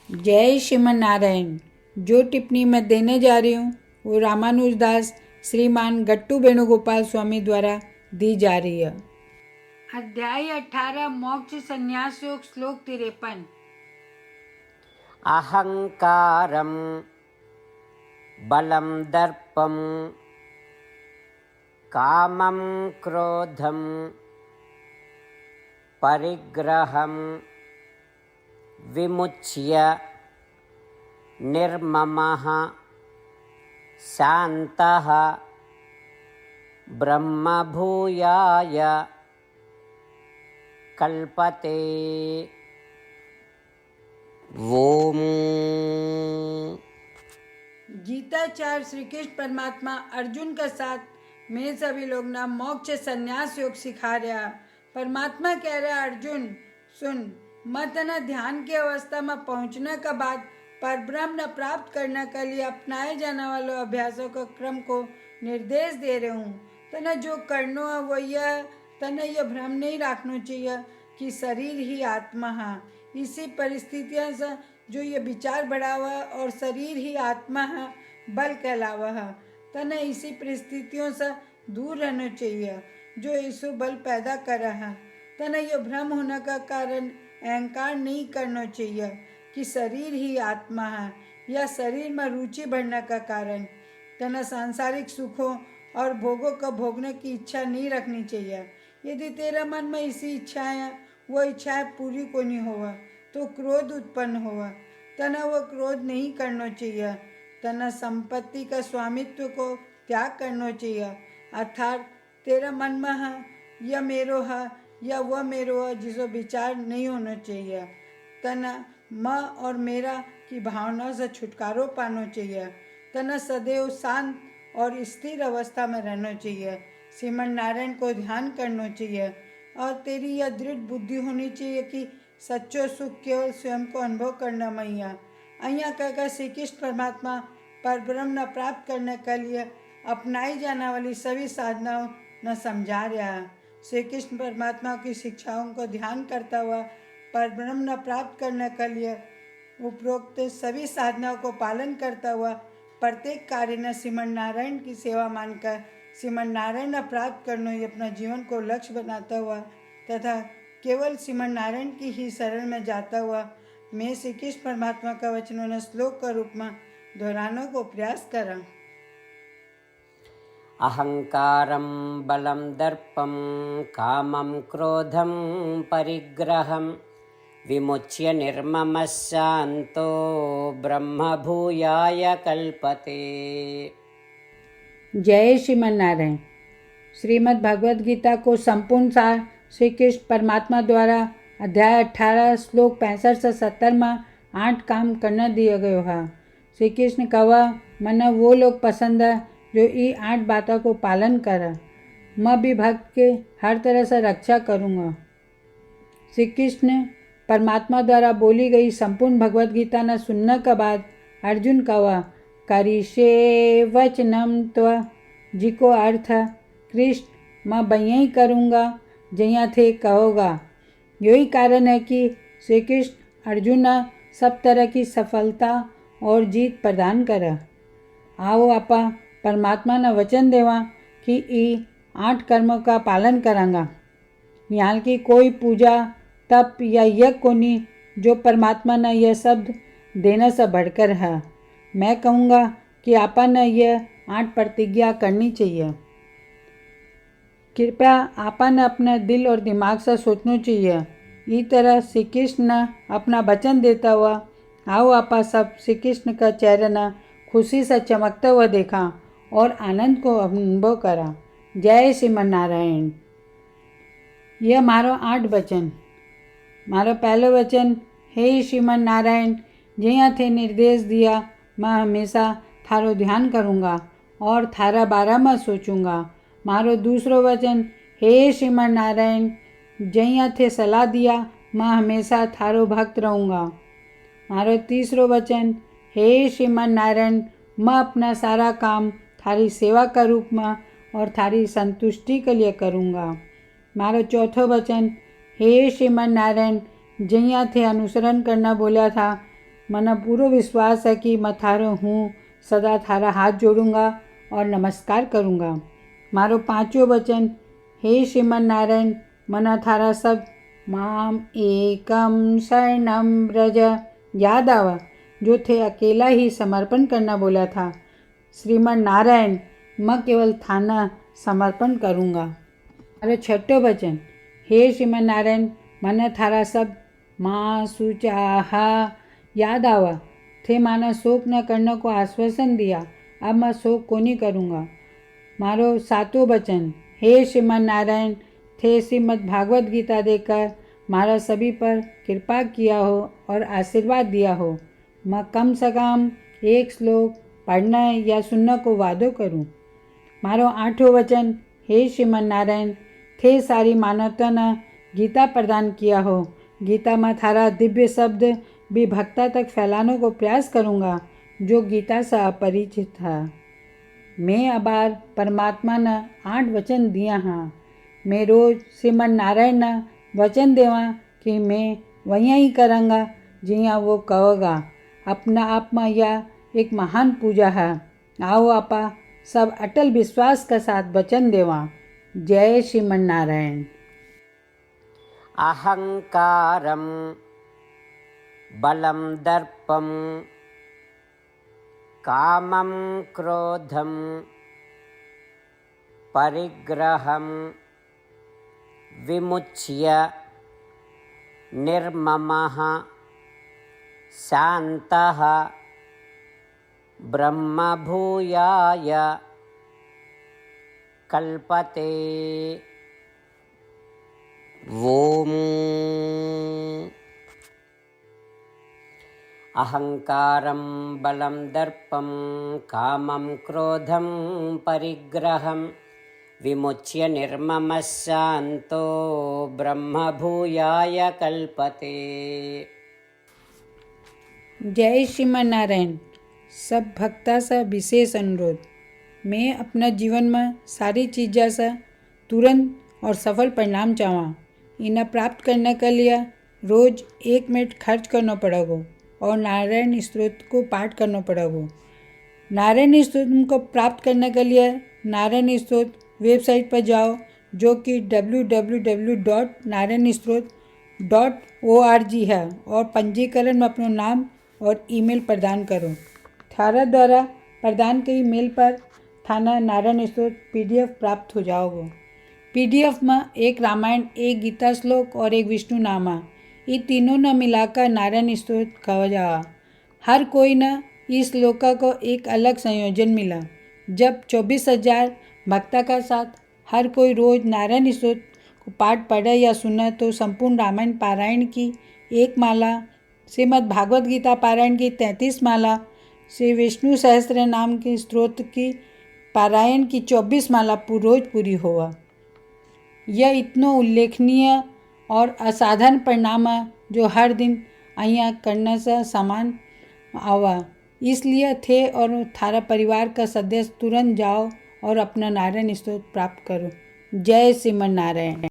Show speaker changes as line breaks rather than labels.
जय श्रीमन नारायण। जो टिप्पणी मैं देने जा रही हूँ वो रामानुजदास श्रीमान गट्टू वेणुगोपाल स्वामी द्वारा दी जा रही है। अध्याय 18 मोक्ष संन्यास योग श्लोक 53।
अहंकारं बलं दर्पं कामं क्रोधं परिग्रहं विमुच्य निर्ममः शान्तः ब्रह्मभूयाय कल्पते। ओम।
गीताचार्य श्री कृष्ण परमात्मा अर्जुन के साथ में सभी लोग ना मोक्ष संन्यास योग सिखा रहा। परमात्मा कह रहा अर्जुन सुन, मत न ध्यान की अवस्था में पहुंचने के बाद परब्रह्म प्राप्त करने के लिए अपनाए जाने वाले अभ्यासों के क्रम को निर्देश दे रहे हूँ। तना जो करना है वो यह, तना यह भ्रम नहीं रखना चाहिए कि शरीर ही आत्मा है। इसी परिस्थितियों से जो ये विचार बढ़ावा और शरीर ही आत्मा है बल कहलावा है, तना इसी परिस्थितियों से दूर रहना चाहिए जो ईश्वर बल पैदा करा है। तना यह भ्रम होने का कारण अहंकार नहीं करना चाहिए कि शरीर ही आत्मा है या शरीर में रुचि बढ़ने का कारण तना सांसारिक सुखों और भोगों का भोगने की इच्छा नहीं रखनी चाहिए। यदि तेरा मन में इसी इच्छाएं वो इच्छाएं पूरी को नहीं होगा तो क्रोध उत्पन्न होगा। तना वो क्रोध नहीं करना चाहिए। तना संपत्ति का स्वामित्व को त्याग करना चाहिए, अर्थात तेरा मन में है यह मेरो है या वह मेरो है जिसको विचार नहीं होना चाहिए। तना मैं और मेरा की भावना से छुटकारो पाना चाहिए। तना सदैव शांत और स्थिर अवस्था में रहना चाहिए। श्रीमन नारायण को ध्यान करना चाहिए और तेरी यह दृढ़ बुद्धि होनी चाहिए कि सच्चो सुख केवल स्वयं को अनुभव करना मैया। अहिया कहकर श्री कृष्ण परमात्मा परब्रह्म न प्राप्त करने के लिए अपनाई जाने वाली सभी साधनाओं न समझा रहा है। श्री कृष्ण परमात्मा की शिक्षाओं को ध्यान करता हुआ परब्रह्म न प्राप्त करने के लिए उपरोक्त सभी साधनाओं को पालन करता हुआ प्रत्येक कार्य न श्रीमन नारायण की सेवा मानकर श्रीमन नारायण न प्राप्त करना ही अपना जीवन को लक्ष्य बनाता हुआ तथा केवल श्रीमन नारायण की ही शरण में जाता हुआ मैं श्री कृष्ण परमात्मा का वचनों ने श्लोक का रूप में दोहराने को प्रयास करा।
अहंकारं बलं दर्पं कामं क्रोधं परिग्रहं विमुच्य निर्ममः शान्तो ब्रह्मभूयाय कल्पते।
जय श्रीमन नारायण। श्रीमद् भगवद गीता को संपूर्ण सार श्री कृष्ण परमात्मा द्वारा अध्याय 18 श्लोक 65 से 70 में 8 काम करना दिया गया है। श्री कृष्ण कहा मना वो लोग पसंद है जो ये 8 बातों को पालन करे। मैं भी भक्त के हर तरह से रक्षा करूँगा। श्री कृष्ण परमात्मा द्वारा बोली गई संपूर्ण भगवद गीता न सुनने के बाद अर्जुन कहा करिष्ये वचनम त्व, जिको अर्थ कृष्ण मैं बइया ही करूँगा जया थे कहोगा। यही कारण है कि श्री कृष्ण अर्जुन सब तरह की सफलता और जीत प्रदान करे। आओ आपा परमात्मा ने वचन देवा कि ये 8 कर्मों का पालन करांगा। यहाँ की कोई पूजा तप या यज्ञ को नहीं जो परमात्मा ने यह शब्द देने से बढ़कर है। मैं कहूँगा कि आपा ने यह 8 प्रतिज्ञा करनी चाहिए। कृपया आपा ने अपने दिल और दिमाग से सोचना चाहिए। इस तरह श्री कृष्ण ने अपना वचन देता हुआ आओ आपा सब श्री कृष्ण का चेहरा न खुशी से चमकता हुआ देखा और आनंद को अनुभव करा। जय श्रीमन नारायण। यह मारो 8 वचन। मारो पहलो वचन हे श्रीमन नारायण, जया थे निर्देश दिया मैं हमेशा थारो ध्यान करूँगा और थारा बारे में सोचूंगा। मारो दूसरो वचन हे श्रीमन नारायण, जया थे सलाह दिया मैं हमेशा थारो भक्त रहूँगा। मारो तीसरो वचन हे श्रीमन नारायण, मैं अपना सारा काम थारी सेवा का रूप में और थारी संतुष्टि के लिए करूँगा। मारो चौथो वचन हे श्रीमन नारायण, जैया थे अनुसरण करना बोला था મને પૂરો વિશ્વાસ है कि मैं थारो हूँ सदा थारा हाथ जोड़ूंगा और नमस्कार करूँगा। मारो पांचों वचन, हे श्रीमन नारायण, मना थारा सब माम एकम शरणम ब्रज याद आवा, जो थे अकेला ही समर्पण करना बोला था। श्रीमन नारायण, मैं केवल थाना समर्पण करूँगा। मारो छठो वचन, हे श्रीमन नारायण, मन थारा सब माँ सुचाहा याद आवा, थे माना शोक न करने को आश्वासन दिया, अब मैं शोक को नहीं करूँगा। मारो सातों वचन, हे श्रीमन नारायण, थे श्रीमद् भागवत गीता देकर मारा सभी पर कृपा किया हो और आशीर्वाद दिया हो। मैं कम से कम एक श्लोक पढ़ने या सुनने को वादो करूं। मारो आठों वचन, हे श्रीमन नारायण, थे सारी मानवता ने गीता प्रदान किया हो। गीता में थारा दिव्य शब्द भी भक्ता तक फैलाने को प्रयास करूँगा जो गीता से अपरिचित था। मैं अबार परमात्मा ने 8 वचन दिया हाँ। मैं रोज श्रीमन नारायण ने वचन देवा कि मैं वहीं ही करूँगा जिया वो कहोगा। अपना आप में यह एक महान पूजा है। आओ आपा सब अटल विश्वास के साथ वचन देवा। जय श्रीमन नारायण।
अहंकारं बलं दर्पं कामं क्रोधं परिग्रहं विमुच्य निर्ममः शान्तः ब्रह्मभूयाय कल्पते। ओम। अहंकारं बलं दर्पं कामं क्रोधं परिग्रहं विमुच्य निर्ममः शान्तो ब्रह्मभूयाय कल्पते।
जय श्रीमन नारायण। सब भक्ता से विशेष अनुरोध, मैं अपना जीवन में सारी चीज़ों से तुरंत और सफल परिणाम चाहूँ। इन्हें प्राप्त करने के लिए रोज़ 1 मिनट खर्च करना पड़ेगा और नारायण स्तोत्र को पाठ करना पड़ेगा। नारायण स्तोत्र को प्राप्त करने के लिए नारायण स्तोत्र वेबसाइट पर जाओ जो कि www.narayanstotr.org है और पंजीकरण में अपना नाम और ईमेल प्रदान करो। थारा द्वारा प्रदान की ईमेल पर थाना नारायण स्तोत्र PDF प्राप्त हो जाओगे। PDF में एक रामायण, एक गीता श्लोक और एक विष्णु नामा, ये तीनों न मिलाकर नारायण स्तोत्र कहा जा। हर कोई न इस श्लोक को एक अलग संयोजन मिला। जब 24,000 भक्ता का साथ हर कोई रोज नारायण स्तोत्र को पाठ पढ़े या सुने तो संपूर्ण रामायण पारायण की 1 माला, श्रीमद् भागवत गीता पारायण की 33 माला, श्री विष्णु सहस्त्र नाम की स्तोत्र की पारायण की 24 माला रोज पूरी हुआ। यह इतना उल्लेखनीय और असाधारण परिणाम है जो हर दिन अहिया करने से समान आवा। इसलिए थे और थारा परिवार का सदस्य तुरंत जाओ और अपना नारायण स्तोत्र प्राप्त करो। जय श्रीमन नारायण।